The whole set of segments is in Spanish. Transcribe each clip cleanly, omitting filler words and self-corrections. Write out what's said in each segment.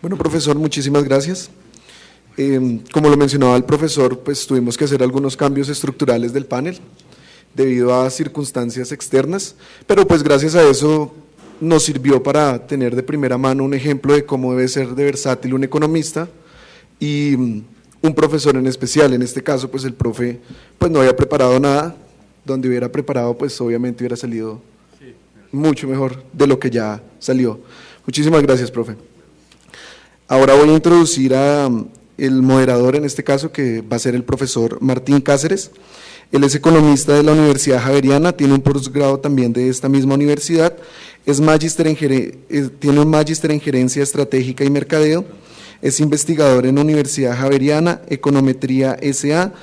Bueno, profesor, muchísimas gracias. Como lo mencionaba el profesor, pues tuvimos que hacer algunos cambios estructurales del panel debido a circunstancias externas, pero pues gracias a eso nos sirvió para tener de primera mano un ejemplo de cómo debe ser de versátil un economista y un profesor en especial. En este caso, pues el profe pues no había preparado nada, donde hubiera preparado pues obviamente hubiera salido mucho mejor de lo que ya salió. Muchísimas gracias, profe. Ahora voy a introducir a el moderador en este caso, que va a ser el profesor Martín Cáceres. Él es economista de la Universidad Javeriana, tiene un posgrado también de esta misma universidad, tiene un magíster en gerencia estratégica y mercadeo, es investigador en Universidad Javeriana, Econometría S.A.,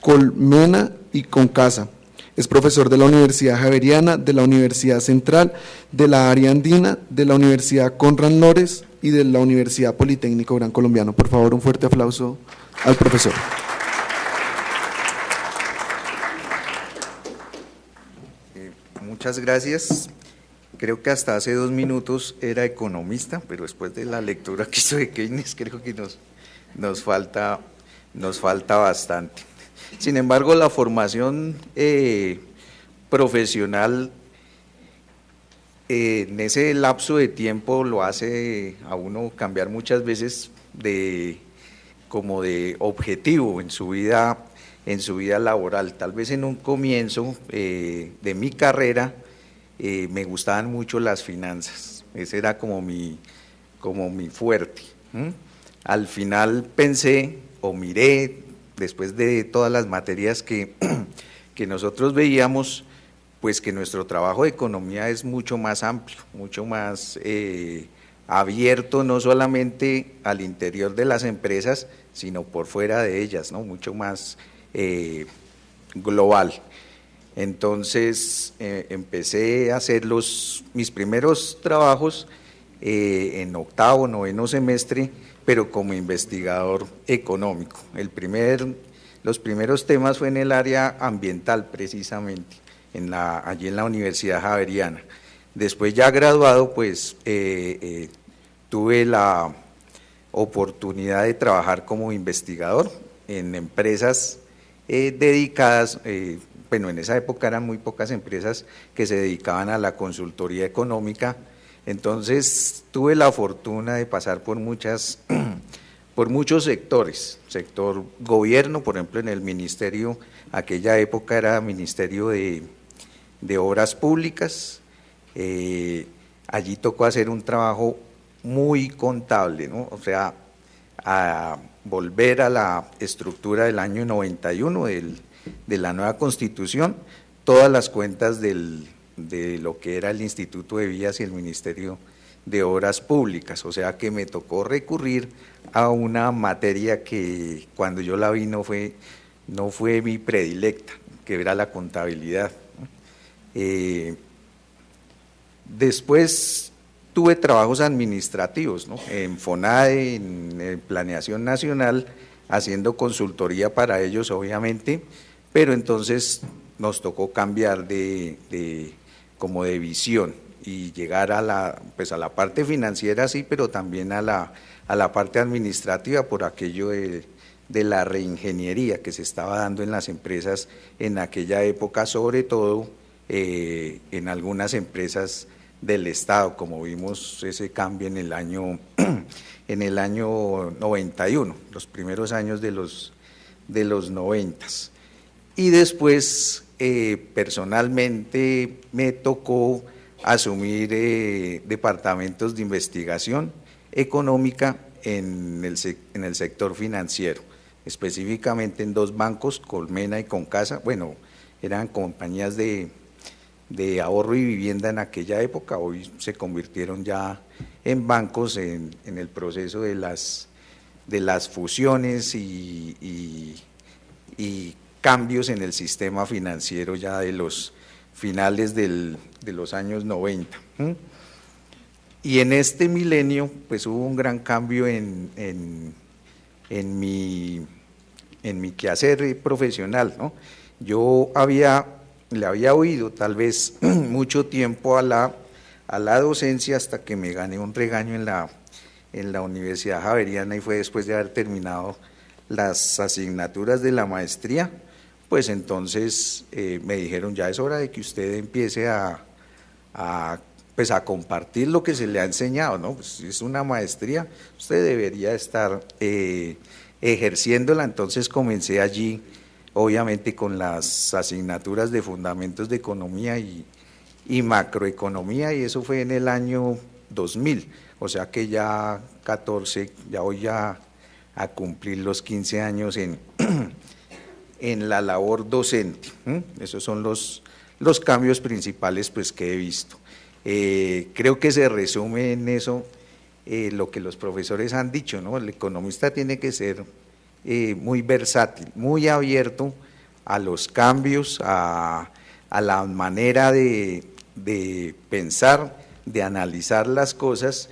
Colmena y Concasa. Es profesor de la Universidad Javeriana, de la Universidad Central, de la Área Andina, de la Universidad Conrad Lores y de la Universidad Politécnico Gran Colombiano. Por favor, un fuerte aplauso al profesor. Muchas gracias. Creo que hasta hace 2 minutos era economista, pero después de la lectura que hizo de Keynes, creo que nos falta bastante. Sin embargo, la formación profesional en ese lapso de tiempo lo hace a uno cambiar muchas veces como de objetivo en su vida laboral. Tal vez en un comienzo de mi carrera me gustaban mucho las finanzas, ese era como mi fuerte. Al final pensé o miré, después de todas las materias que nosotros veíamos, pues que nuestro trabajo de economía es mucho más amplio, mucho más abierto, no solamente al interior de las empresas, sino por fuera de ellas, ¿no? Mucho más global. Entonces empecé a hacer mis primeros trabajos en octavo, noveno semestre, pero como investigador económico. Los primeros temas fue en el área ambiental precisamente, allí en la Universidad Javeriana. Después ya graduado, pues tuve la oportunidad de trabajar como investigador en empresas dedicadas, bueno, en esa época eran muy pocas empresas que se dedicaban a la consultoría económica. Entonces tuve la fortuna de pasar por muchos sectores, sector gobierno, por ejemplo en el ministerio, aquella época era Ministerio de Obras Públicas, allí tocó hacer un trabajo muy contable, ¿no? O sea, a volver a la estructura del año 91 de la nueva Constitución, todas las cuentas de lo que era el Instituto de Vías y el Ministerio de Obras Públicas, o sea que me tocó recurrir a una materia que cuando yo la vi no fue mi predilecta, que era la contabilidad. Después tuve trabajos administrativos, ¿no? En FONADE, en Planeación Nacional, haciendo consultoría para ellos obviamente, pero entonces nos tocó cambiar como de visión y llegar a la parte financiera, sí, pero también a la parte administrativa por aquello de la reingeniería que se estaba dando en las empresas en aquella época, sobre todo en algunas empresas del Estado, como vimos ese cambio en el año 91, los primeros años de los 90. Y después personalmente me tocó asumir departamentos de investigación económica en el sector financiero, específicamente en 2 bancos, Colmena y Concasa. Bueno, eran compañías de ahorro y vivienda en aquella época, hoy se convirtieron ya en bancos en el proceso de las fusiones y cambios en el sistema financiero ya de los finales de los años 90. Y en este milenio pues hubo un gran cambio en mi quehacer profesional, ¿no? Yo le había oído tal vez mucho tiempo a la docencia hasta que me gané un regaño en la Universidad Javeriana y fue después de haber terminado las asignaturas de la maestría, pues entonces me dijeron, ya es hora de que usted empiece pues a compartir lo que se le ha enseñado, ¿no? Pues si es una maestría, usted debería estar ejerciéndola. Entonces comencé allí, obviamente con las asignaturas de fundamentos de economía y macroeconomía, y eso fue en el año 2000, o sea que ya 14, ya voy a cumplir los 15 años en la labor docente. Esos son los cambios principales pues que he visto. Creo que se resume en eso lo que los profesores han dicho, ¿no? El economista tiene que ser muy versátil, muy abierto a los cambios, a la manera de pensar, de analizar las cosas,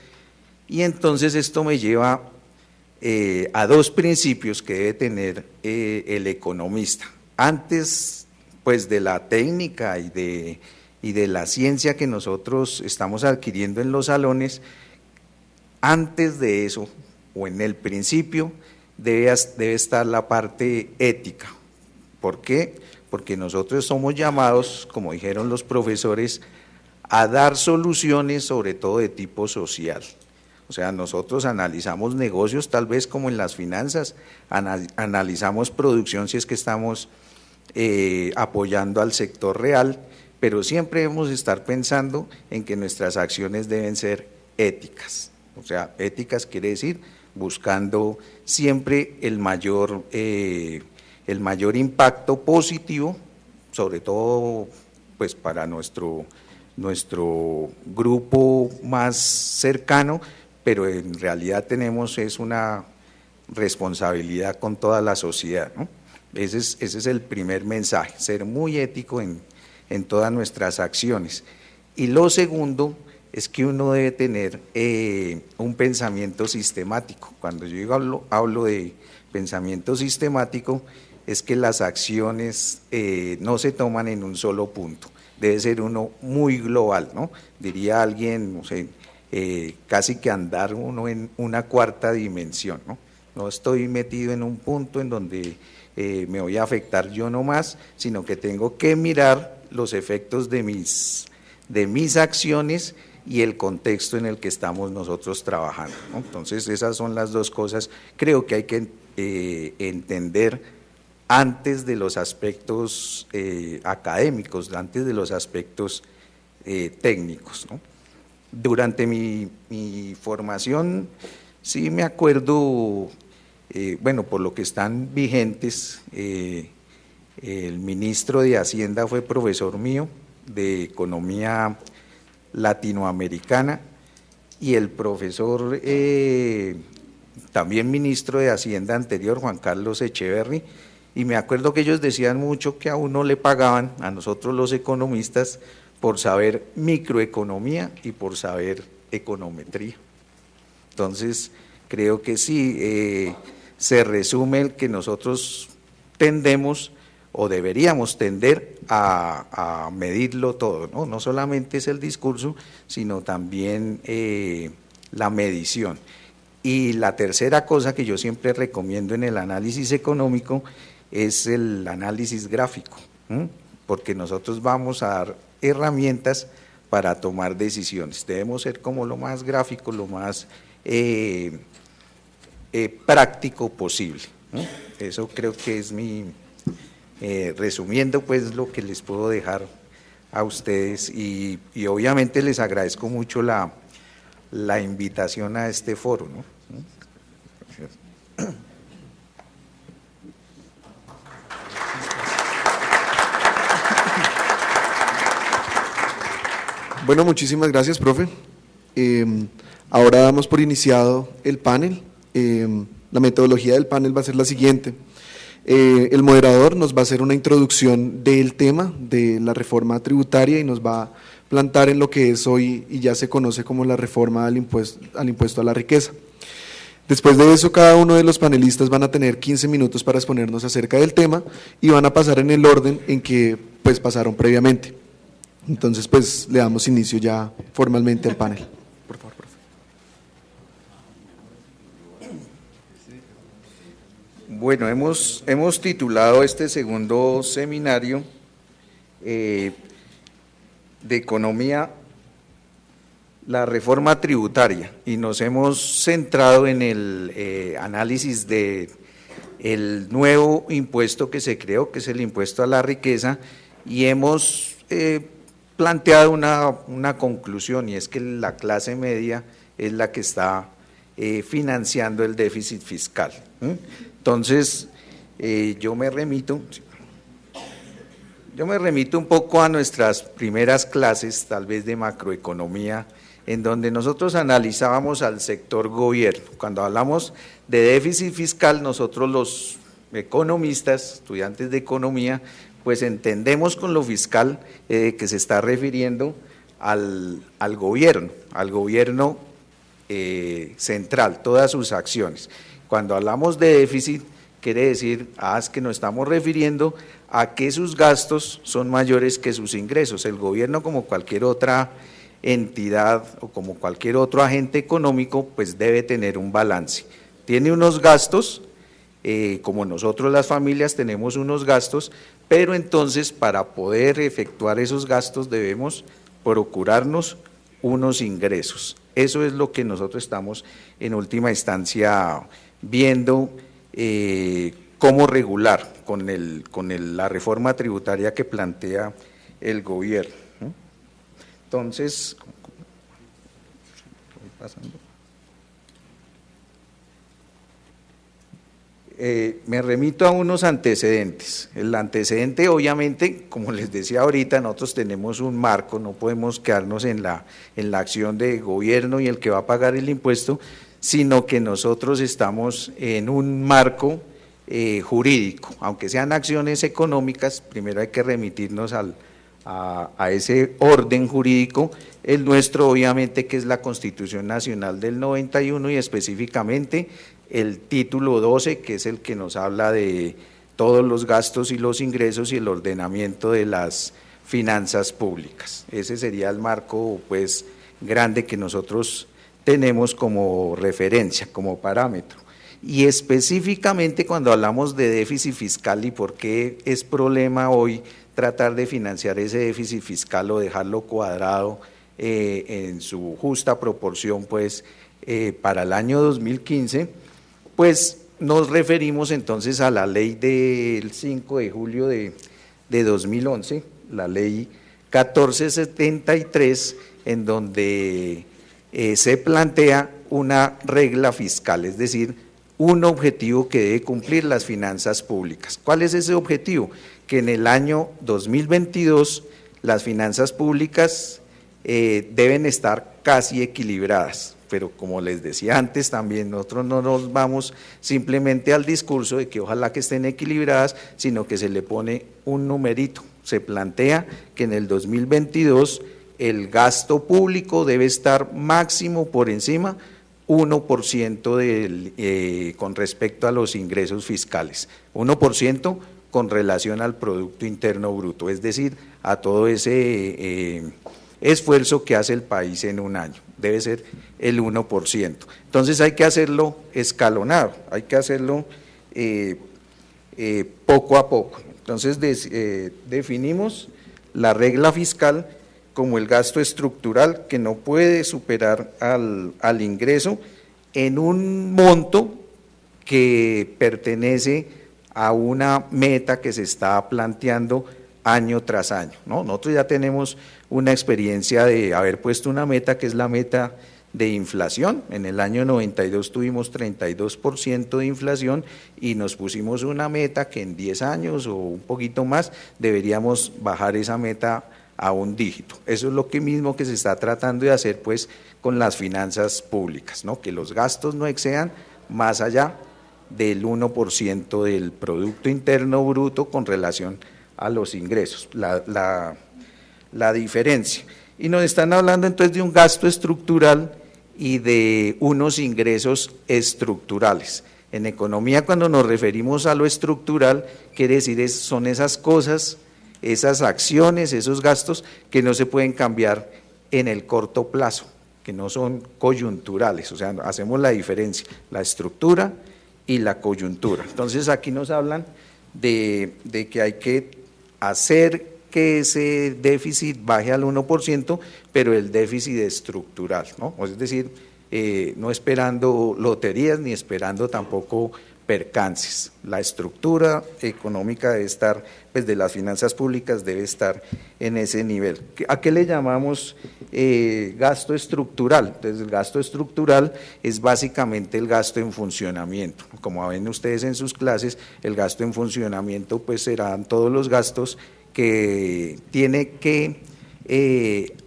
y entonces esto me lleva a dos principios que debe tener el economista. Antes pues de la técnica y de la ciencia que nosotros estamos adquiriendo en los salones, antes de eso, o en el principio, debe estar la parte ética. ¿Por qué? Porque nosotros somos llamados, como dijeron los profesores, a dar soluciones sobre todo de tipo social. O sea, nosotros analizamos negocios tal vez como en las finanzas, analizamos producción si es que estamos apoyando al sector real, pero siempre debemos estar pensando en que nuestras acciones deben ser éticas. O sea, éticas quiere decir buscando siempre el mayor impacto positivo, sobre todo pues para nuestro grupo más cercano, pero en realidad tenemos una responsabilidad con toda la sociedad, ¿no? Ese es el primer mensaje, ser muy ético en todas nuestras acciones. Y lo segundo es que uno debe tener un pensamiento sistemático. Cuando yo hablo de pensamiento sistemático, es que las acciones no se toman en un solo punto, debe ser uno muy global, ¿no? Diría alguien, no sé, casi que andar uno en una cuarta dimensión, ¿no? No estoy metido en un punto en donde me voy a afectar yo nomás, sino que tengo que mirar los efectos de mis acciones y el contexto en el que estamos nosotros trabajando, ¿no? Entonces esas son las dos cosas, creo que hay que entender antes de los aspectos académicos, antes de los aspectos técnicos, ¿no? Durante mi formación, sí me acuerdo, bueno, por lo que están vigentes, el ministro de Hacienda fue profesor mío de Economía Latinoamericana, y el profesor, también ministro de Hacienda anterior, Juan Carlos Echeverry, y me acuerdo que ellos decían mucho que a uno le pagaban, a nosotros los economistas, por saber microeconomía y por saber econometría. Entonces, creo que sí, se resume el que nosotros tendemos o deberíamos tender a medirlo todo, ¿no? No solamente es el discurso, sino también la medición. Y la tercera cosa que yo siempre recomiendo en el análisis económico es el análisis gráfico, porque nosotros vamos a dar herramientas para tomar decisiones. Debemos ser como lo más gráfico, lo más práctico posible, ¿no? Eso creo que es resumiendo pues lo que les puedo dejar a ustedes, y obviamente les agradezco mucho la invitación a este foro, ¿no? Bueno, muchísimas gracias, profe. Ahora damos por iniciado el panel. La metodología del panel va a ser la siguiente. El moderador nos va a hacer una introducción del tema de la reforma tributaria y nos va a plantar en lo que es hoy y ya se conoce como la reforma al impuesto a la riqueza. Después de eso, cada uno de los panelistas van a tener 15 minutos para exponernos acerca del tema y van a pasar en el orden en que pues pasaron previamente. Entonces, pues le damos inicio ya formalmente al panel. Por favor, profe. Bueno, hemos titulado este segundo seminario de economía, la reforma tributaria, y nos hemos centrado en el análisis de el nuevo impuesto que se creó, que es el impuesto a la riqueza, y hemos planteado una conclusión, y es que la clase media es la que está financiando el déficit fiscal. Entonces, yo me remito un poco a nuestras primeras clases, tal vez de macroeconomía, en donde nosotros analizábamos al sector gobierno. Cuando hablamos de déficit fiscal, nosotros los economistas, estudiantes de economía, pues entendemos con lo fiscal que se está refiriendo al gobierno central, todas sus acciones. Cuando hablamos de déficit, quiere decir es que nos estamos refiriendo a que sus gastos son mayores que sus ingresos. El gobierno, como cualquier otra entidad o como cualquier otro agente económico, pues debe tener un balance. Tiene unos gastos, como nosotros las familias tenemos unos gastos, pero entonces para poder efectuar esos gastos debemos procurarnos unos ingresos. Eso es lo que nosotros estamos en última instancia viendo cómo regular con la reforma tributaria que plantea el gobierno. Entonces, me remito a unos antecedentes. El antecedente, obviamente, como les decía ahorita, nosotros tenemos un marco, no podemos quedarnos en la acción de gobierno y el que va a pagar el impuesto, sino que nosotros estamos en un marco jurídico. Aunque sean acciones económicas, primero hay que remitirnos a ese orden jurídico, el nuestro obviamente que es la Constitución Nacional del 91 y específicamente el título 12, que es el que nos habla de todos los gastos y los ingresos y el ordenamiento de las finanzas públicas. Ese sería el marco pues grande que nosotros tenemos como referencia, como parámetro. Y específicamente cuando hablamos de déficit fiscal y por qué es problema hoy tratar de financiar ese déficit fiscal o dejarlo cuadrado en su justa proporción pues para el año 2015, pues nos referimos entonces a la ley del 5 de julio de 2011, la ley 1473, en donde se plantea una regla fiscal, es decir, un objetivo que debe cumplir las finanzas públicas. ¿Cuál es ese objetivo? Que en el año 2022 las finanzas públicas deben estar casi equilibradas, pero como les decía antes también, nosotros no nos vamos simplemente al discurso de que ojalá que estén equilibradas, sino que se le pone un numerito, se plantea que en el 2022 el gasto público debe estar máximo por encima 1% con respecto a los ingresos fiscales, 1% con relación al Producto Interno Bruto, es decir, a todo ese esfuerzo que hace el país en un año, debe ser el 1%. Entonces hay que hacerlo escalonado, hay que hacerlo poco a poco. Entonces definimos la regla fiscal como el gasto estructural que no puede superar al ingreso en un monto que pertenece a una meta que se está planteando año tras año, ¿no? Nosotros ya tenemos una experiencia de haber puesto una meta que es la meta de inflación. En el año 92 tuvimos 32% de inflación y nos pusimos una meta que en 10 años o un poquito más deberíamos bajar esa meta a un dígito. Eso es lo mismo que se está tratando de hacer pues con las finanzas públicas, ¿no? Que los gastos no excedan más allá del 1% del Producto Interno Bruto con relación a los ingresos, la diferencia. Y nos están hablando entonces de un gasto estructural y de unos ingresos estructurales. En economía, cuando nos referimos a lo estructural, quiere decir son esas cosas, esas acciones, esos gastos que no se pueden cambiar en el corto plazo, que no son coyunturales, o sea, hacemos la diferencia, la estructura y la coyuntura. Entonces aquí nos hablan de que hay que hacer que ese déficit baje al 1%, pero el déficit estructural, ¿no? Es decir, no esperando loterías ni esperando tampoco percances. La estructura económica debe estar, pues de las finanzas públicas debe estar en ese nivel. ¿A qué le llamamos gasto estructural? Entonces el gasto estructural es básicamente el gasto en funcionamiento. Como ven ustedes en sus clases, el gasto en funcionamiento pues serán todos los gastos que tiene que,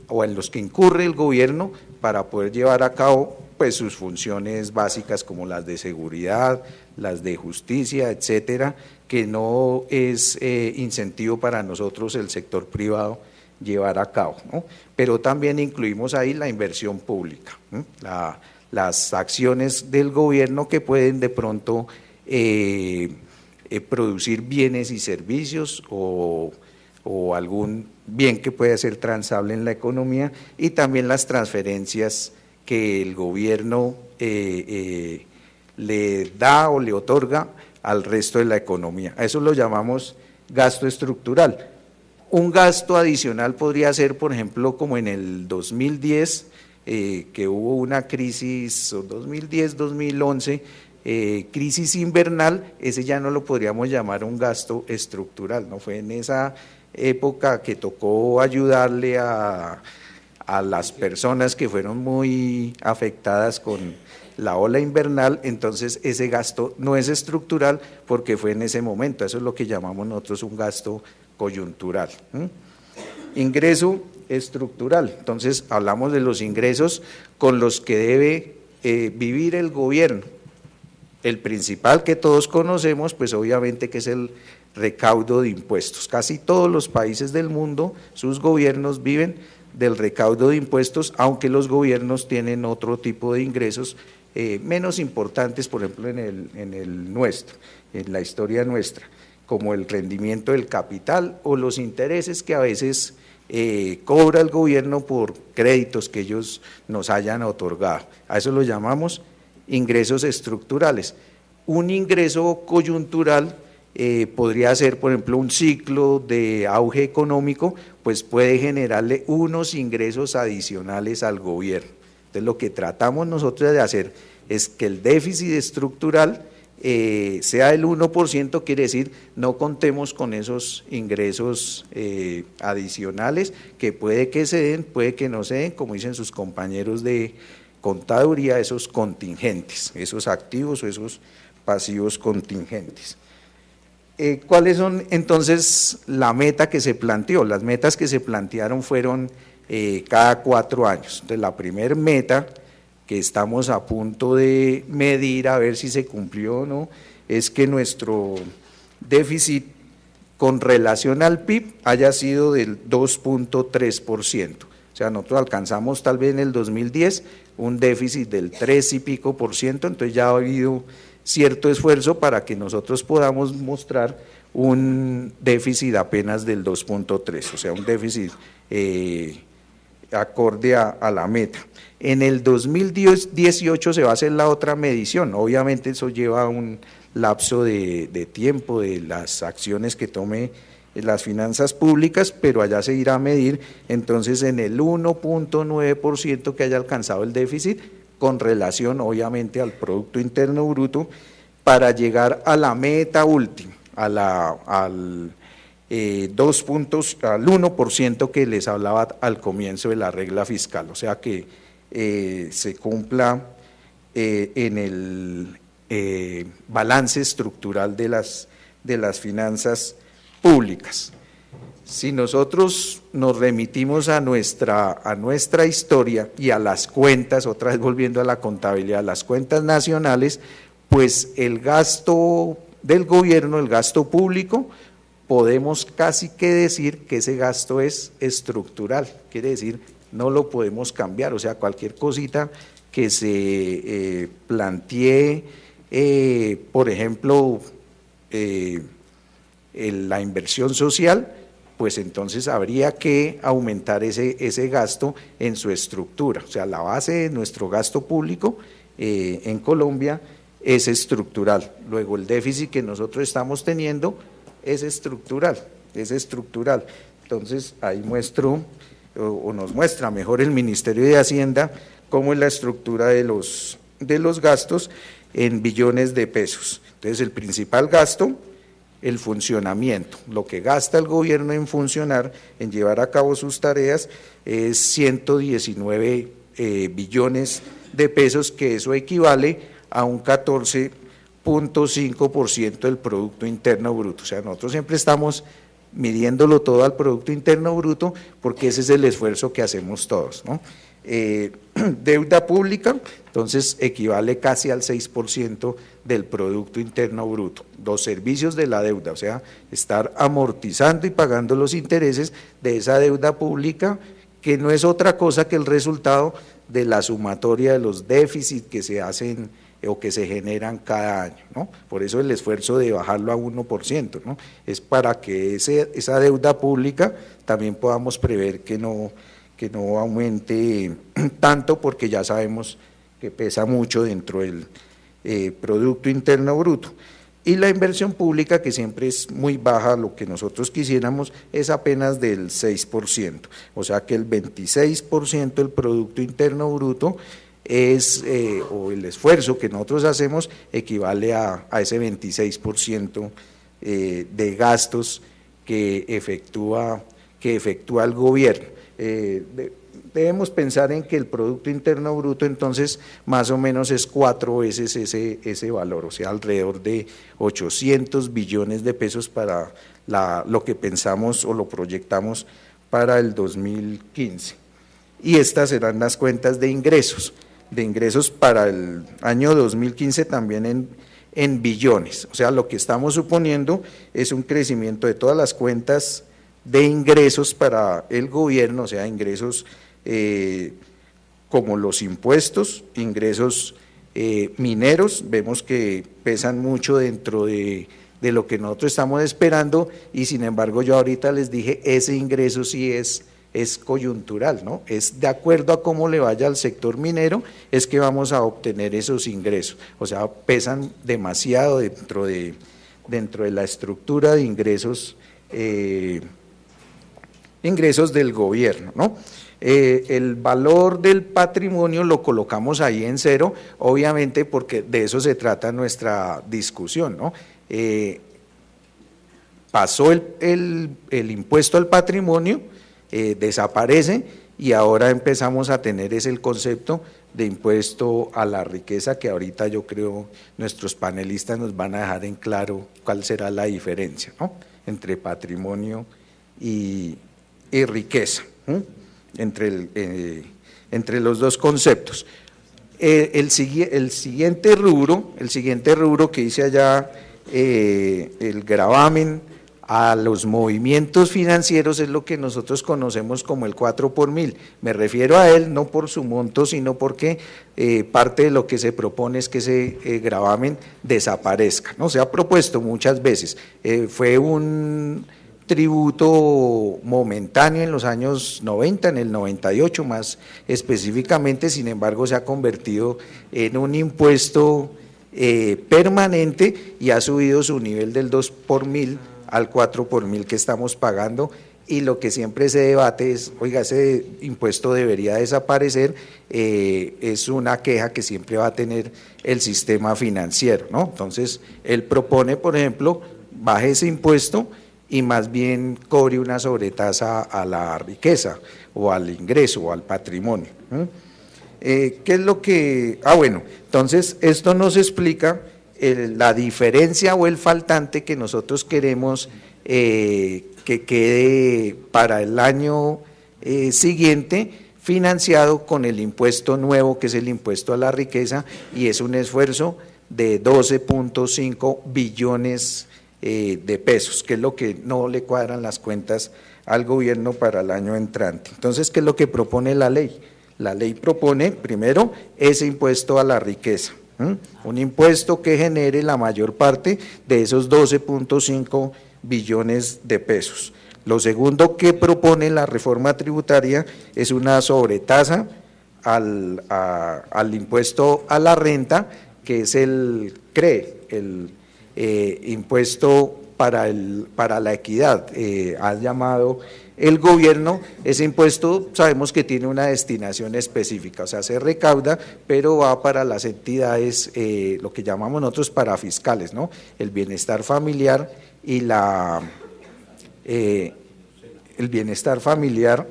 o en los que incurre el gobierno para poder llevar a cabo pues sus funciones básicas como las de seguridad, las de justicia, etcétera, que no es incentivo para nosotros el sector privado llevar a cabo, ¿no? Pero también incluimos ahí la inversión pública, ¿no? Las acciones del gobierno que pueden de pronto producir bienes y servicios o algún bien que pueda ser transable en la economía, y también las transferencias que el gobierno le da o le otorga al resto de la economía. A eso lo llamamos gasto estructural. Un gasto adicional podría ser, por ejemplo, como en el 2010, que hubo una crisis, o 2010-2011, crisis invernal, ese ya no lo podríamos llamar un gasto estructural, no fue en esa época que tocó ayudarle a las personas que fueron muy afectadas con la ola invernal, entonces ese gasto no es estructural porque fue en ese momento, eso es lo que llamamos nosotros un gasto coyuntural. Ingreso estructural, entonces hablamos de los ingresos con los que debe vivir el gobierno. El principal que todos conocemos, pues obviamente que es el recaudo de impuestos. Casi todos los países del mundo, sus gobiernos viven del recaudo de impuestos, aunque los gobiernos tienen otro tipo de ingresos menos importantes, por ejemplo en el nuestro, en la historia nuestra, como el rendimiento del capital o los intereses que a veces cobra el gobierno por créditos que ellos nos hayan otorgado. A eso lo llamamos ingresos estructurales. Un ingreso coyuntural podría ser, por ejemplo, un ciclo de auge económico, pues puede generarle unos ingresos adicionales al gobierno. Entonces, lo que tratamos nosotros de hacer es que el déficit estructural sea el 1%, quiere decir, no contemos con esos ingresos adicionales que puede que se den, puede que no se den, como dicen sus compañeros de contaduría, esos contingentes, esos activos o esos pasivos contingentes. ¿Cuáles son entonces la meta que se planteó? Las metas que se plantearon fueron cada 4 años. Entonces la primera meta que estamos a punto de medir a ver si se cumplió o no, es que nuestro déficit con relación al PIB haya sido del 2.3%. O sea, nosotros alcanzamos tal vez en el 2010 un déficit del 3 y pico por ciento, entonces ya ha habido cierto esfuerzo para que nosotros podamos mostrar un déficit apenas del 2.3, o sea, un déficit acorde a la meta. En el 2018 se va a hacer la otra medición, obviamente eso lleva un lapso de tiempo de las acciones que tome las finanzas públicas, pero allá se irá a medir entonces en el 1.9% que haya alcanzado el déficit con relación obviamente al Producto Interno Bruto para llegar a la meta última, al 1% que les hablaba al comienzo de la regla fiscal, o sea que se cumpla en el balance estructural de las finanzas públicas. Si nosotros nos remitimos a nuestra historia y a las cuentas, otra vez volviendo a la contabilidad, las cuentas nacionales, pues el gasto del gobierno, el gasto público, podemos casi que decir que ese gasto es estructural, quiere decir no lo podemos cambiar, o sea, cualquier cosita que se plantee, por ejemplo, la inversión social, pues entonces habría que aumentar ese gasto en su estructura, o sea, la base de nuestro gasto público en Colombia es estructural. Luego el déficit que nosotros estamos teniendo es estructural, es estructural. Entonces ahí muestro, o nos muestra mejor el Ministerio de Hacienda, cómo es la estructura de los gastos en billones de pesos. Entonces el principal gasto, el funcionamiento, lo que gasta el gobierno en funcionar, en llevar a cabo sus tareas, es 119 billones de pesos, que eso equivale a un 14.5% del Producto Interno Bruto. O sea, nosotros siempre estamos midiéndolo todo al Producto Interno Bruto, porque ese es el esfuerzo que hacemos todos, ¿no? Deuda pública, entonces equivale casi al 6% del Producto Interno Bruto. Los servicios de la deuda, o sea, estar amortizando y pagando los intereses de esa deuda pública, que no es otra cosa que el resultado de la sumatoria de los déficits que se hacen o que se generan cada año, ¿no? Por eso el esfuerzo de bajarlo a 1%, ¿no? Es para que esa deuda pública también podamos prever que no aumente tanto, porque ya sabemos que pesa mucho dentro del Producto Interno Bruto. Y la inversión pública, que siempre es muy baja, lo que nosotros quisiéramos es apenas del 6%, o sea que el 26% del Producto Interno Bruto es, o el esfuerzo que nosotros hacemos equivale a ese 26% de gastos que efectúa el gobierno. Debemos pensar en que el Producto Interno Bruto entonces más o menos es 4 veces ese valor, o sea, alrededor de 800 billones de pesos para lo que pensamos o lo proyectamos para el 2015. Y estas serán las cuentas de ingresos para el año 2015 también en billones. O sea, lo que estamos suponiendo es un crecimiento de todas las cuentas de ingresos para el gobierno, o sea, ingresos como los impuestos, ingresos mineros, vemos que pesan mucho dentro de lo que nosotros estamos esperando, y sin embargo yo ahorita les dije, ese ingreso sí es coyuntural, ¿no? Es de acuerdo a cómo le vaya al sector minero, es que vamos a obtener esos ingresos, o sea, pesan demasiado dentro de la estructura de ingresos del gobierno, ¿no? El valor del patrimonio lo colocamos ahí en 0, obviamente porque de eso se trata nuestra discusión, ¿no? Pasó el impuesto al patrimonio, desaparece, y ahora empezamos a tener el concepto de impuesto a la riqueza, que ahorita yo creo nuestros panelistas nos van a dejar en claro cuál será la diferencia, ¿no?, entre patrimonio y riqueza, entre los dos conceptos. El siguiente rubro que dice allá, el gravamen a los movimientos financieros, es lo que nosotros conocemos como el 4 por mil. Me refiero a él no por su monto, sino porque parte de lo que se propone es que ese gravamen desaparezca, ¿no? Se ha propuesto muchas veces, fue un tributo momentáneo en los años 90, en el 98 más específicamente, sin embargo se ha convertido en un impuesto permanente, y ha subido su nivel del 2 por mil al 4 por mil que estamos pagando, y lo que siempre se debate es, oiga, ese impuesto debería desaparecer, es una queja que siempre va a tener el sistema financiero, ¿no? Entonces él propone, por ejemplo, baje ese impuesto y más bien cobre una sobretasa a la riqueza o al ingreso o al patrimonio. ¿Qué es lo que...? Bueno, entonces esto nos explica la diferencia o el faltante que nosotros queremos que quede para el año siguiente financiado con el impuesto nuevo, que es el impuesto a la riqueza, y es un esfuerzo de 12.5 billones de pesos, que es lo que no le cuadran las cuentas al gobierno para el año entrante. Entonces, ¿qué es lo que propone la ley? La ley propone, primero, ese impuesto a la riqueza, un impuesto que genere la mayor parte de esos 12.5 billones de pesos. Lo segundo que propone la reforma tributaria es una sobretasa al impuesto a la renta, que es el CRE, el impuesto para la equidad, ha llamado el gobierno. Ese impuesto sabemos que tiene una destinación específica, o sea, se recauda, pero va para las entidades, lo que llamamos nosotros parafiscales, ¿no? El bienestar familiar y el bienestar familiar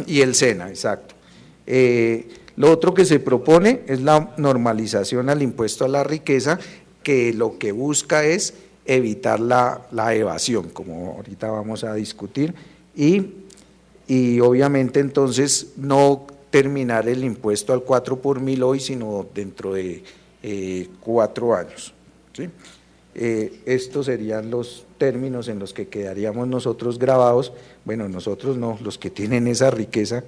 y el SENA, exacto. Lo otro que se propone es la normalización al impuesto a la riqueza, que lo que busca es evitar la evasión, como ahorita vamos a discutir, y obviamente entonces no terminar el impuesto al 4 por mil hoy, sino dentro de 4 años, ¿sí? Estos serían los términos en los que quedaríamos nosotros grabados. Bueno, nosotros no, los que tienen esa riqueza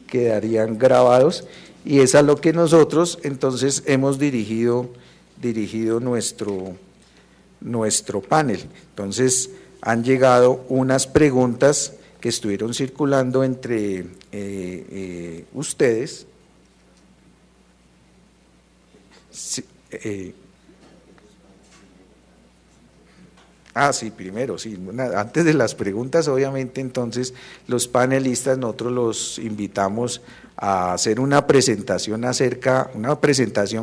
quedarían grabados, y es a lo que nosotros entonces hemos dirigido nuestro panel. Entonces han llegado unas preguntas que estuvieron circulando entre ustedes. Sí, sí, primero, sí, antes de las preguntas, obviamente, entonces, los panelistas, nosotros los invitamos a hacer una presentación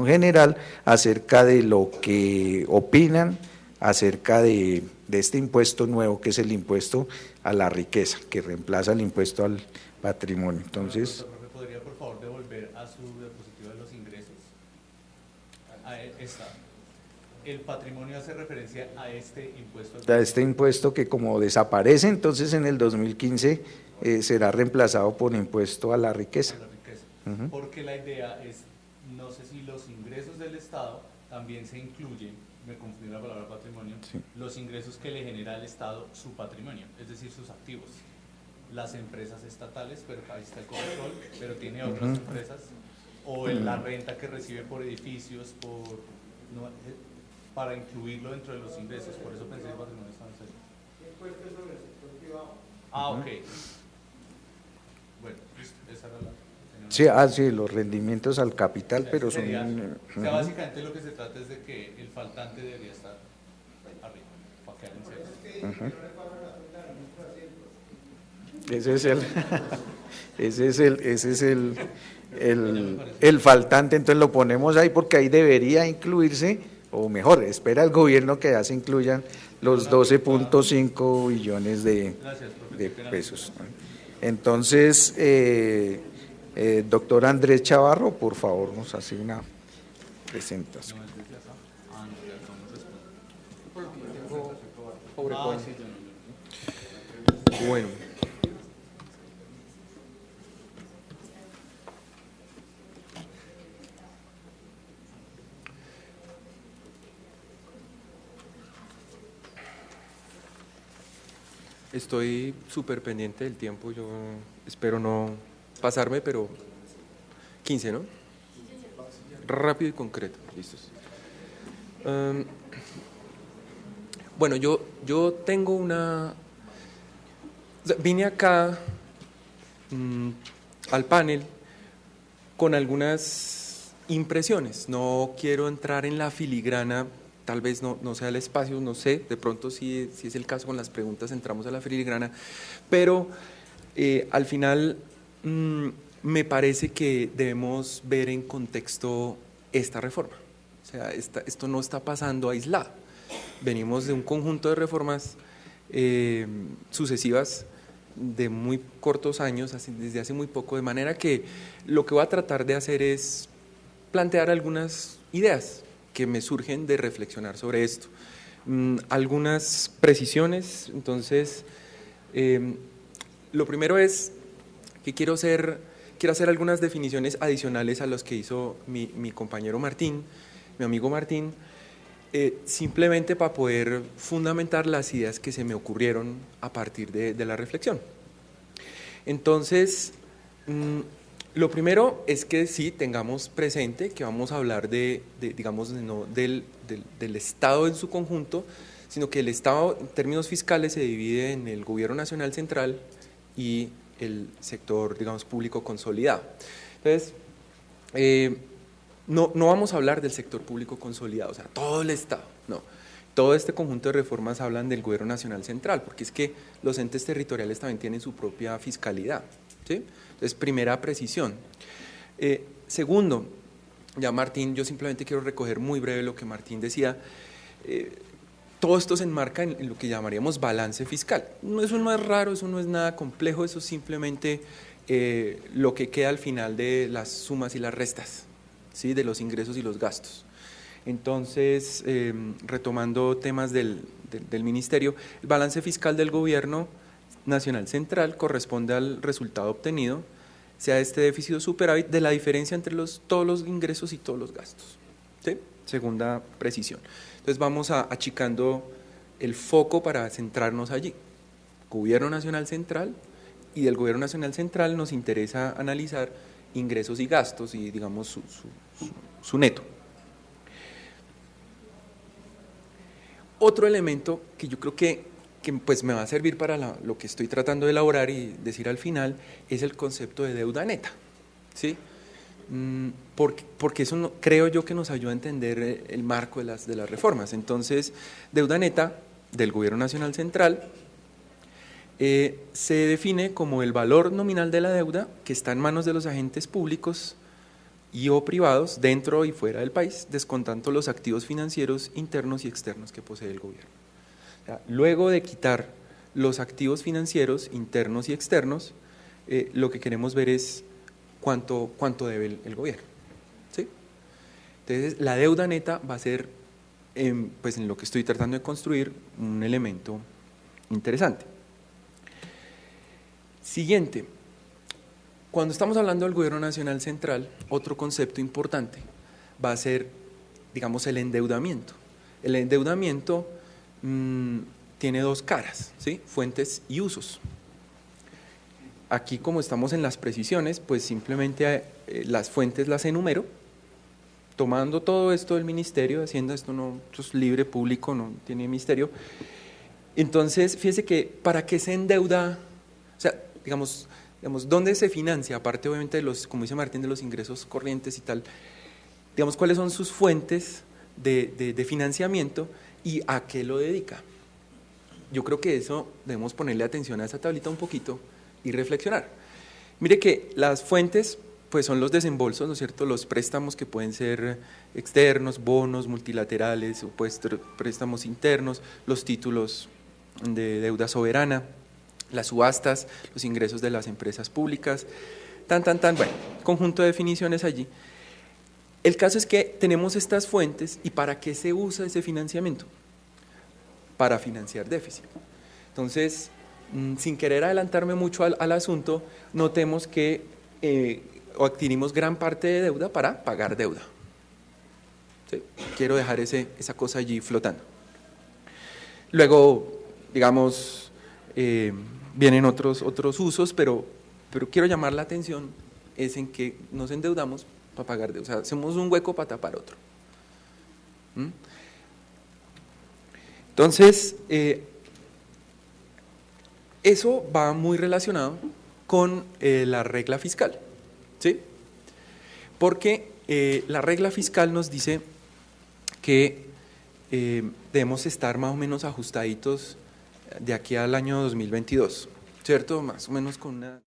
general acerca de lo que opinan acerca de este impuesto nuevo, que es el impuesto a la riqueza, que reemplaza el impuesto al patrimonio. Entonces, ¿Me podría, por favor, devolver a su diapositiva de los ingresos? Esta. El patrimonio hace referencia a este impuesto. A este impuesto que, como desaparece, entonces en el 2015 será reemplazado por impuesto a la riqueza. Porque la idea es, no sé si los ingresos del Estado también se incluyen, me confundí la palabra patrimonio, sí, los ingresos que le genera al Estado su patrimonio, es decir, sus activos. Las empresas estatales, pero ahí está el control, pero tiene otras empresas, o la renta que recibe por edificios, para incluirlo dentro de los ingresos. Por eso pensé en patrimonio estatal. Impuestos sobre el sector privado. Ok. Bueno, esa era la... Sí, los rendimientos al capital, pero son... O sea, básicamente lo que se trata es de que el faltante debería estar arriba, para quedar en cero. Ese es el faltante, entonces lo ponemos ahí porque ahí debería incluirse, o mejor, espera el gobierno que ya se incluyan los 12.5 billones de pesos. Entonces, doctor Andrés Chavarro, por favor, nos hace una presentación. Bueno. Estoy súper pendiente del tiempo, yo espero no pasarme, pero 15, ¿no? Rápido y concreto, listos. Bueno, yo tengo vine acá al panel con algunas impresiones, no quiero entrar en la filigrana. Tal vez no sea el espacio, no sé, de pronto si es el caso con las preguntas entramos a la filigrana, pero al final me parece que debemos ver en contexto esta reforma. O sea, esto no está pasando aislado. Venimos de un conjunto de reformas sucesivas de muy cortos años, desde hace muy poco, de manera que lo que voy a tratar de hacer es plantear algunas ideas que me surgen de reflexionar sobre esto. Algunas precisiones, entonces, lo primero es que quiero hacer algunas definiciones adicionales a las que hizo mi compañero Martín, mi amigo Martín, simplemente para poder fundamentar las ideas que se me ocurrieron a partir de la reflexión. Entonces, lo primero es que sí tengamos presente que vamos a hablar digamos, no del Estado en su conjunto, sino que el Estado en términos fiscales se divide en el gobierno nacional central y el sector, digamos, público consolidado. Entonces, no vamos a hablar del sector público consolidado, o sea, todo el Estado, no. Todo este conjunto de reformas hablan del gobierno nacional central, porque es que los entes territoriales también tienen su propia fiscalidad, ¿sí? Entonces, primera precisión. Segundo, ya Martín, yo simplemente quiero recoger muy breve lo que Martín decía. Todo esto se enmarca en lo que llamaríamos balance fiscal. Eso no es raro, eso no es nada complejo, eso es simplemente lo que queda al final de las sumas y las restas, ¿sí? De los ingresos y los gastos. Entonces, retomando temas del ministerio, el balance fiscal del gobierno nacional central corresponde al resultado obtenido, sea este déficit o superávit, de la diferencia entre todos los ingresos y todos los gastos, ¿sí? Segunda precisión. Entonces vamos achicando el foco para centrarnos allí. Gobierno nacional central, y del gobierno nacional central nos interesa analizar ingresos y gastos y digamos su neto. Otro elemento que yo creo que pues me va a servir para lo que estoy tratando de elaborar y decir al final es el concepto de deuda neta, ¿sí? Porque eso creo yo que nos ayuda a entender el marco de las reformas. Entonces, deuda neta del Gobierno Nacional Central se define como el valor nominal de la deuda que está en manos de los agentes públicos y o privados dentro y fuera del país, descontando los activos financieros internos y externos que posee el gobierno. O sea, luego de quitar los activos financieros internos y externos, lo que queremos ver es cuánto debe el gobierno, ¿sí? Entonces, la deuda neta va a ser, pues en lo que estoy tratando de construir, un elemento interesante. Siguiente. Cuando estamos hablando del gobierno nacional central, otro concepto importante va a ser, digamos, el endeudamiento. El endeudamiento tiene dos caras, ¿sí? Fuentes y usos. Aquí, como estamos en las precisiones, pues simplemente las fuentes las enumero, tomando todo esto del Ministerio de Hacienda, esto es libre, público, no tiene misterio. Entonces, fíjese que para qué se endeuda, o sea, digamos, ¿dónde se financia? Aparte, obviamente, de los, como dice Martín, de los ingresos corrientes y tal, digamos, ¿cuáles son sus fuentes de financiamiento y a qué lo dedica? Yo creo que eso debemos ponerle atención a esa tablita un poquito y reflexionar. Mire que las fuentes, pues son los desembolsos, ¿no es cierto?, los préstamos que pueden ser externos, bonos, multilaterales, o pues préstamos internos, los títulos de deuda soberana, las subastas, los ingresos de las empresas públicas, bueno, conjunto de definiciones allí. El caso es que tenemos estas fuentes, ¿y para qué se usa ese financiamiento? Para financiar déficit. Entonces, sin querer adelantarme mucho al asunto, notemos que adquirimos gran parte de deuda para pagar deuda. ¿Sí? Quiero dejar esa cosa allí flotando. Luego, digamos, vienen otros usos, pero quiero llamar la atención es en que nos endeudamos para pagar deuda, o sea, hacemos un hueco para tapar otro. Entonces, eso va muy relacionado con la regla fiscal, ¿sí? Porque la regla fiscal nos dice que debemos estar más o menos ajustaditos de aquí al año 2022, ¿cierto? Más o menos con una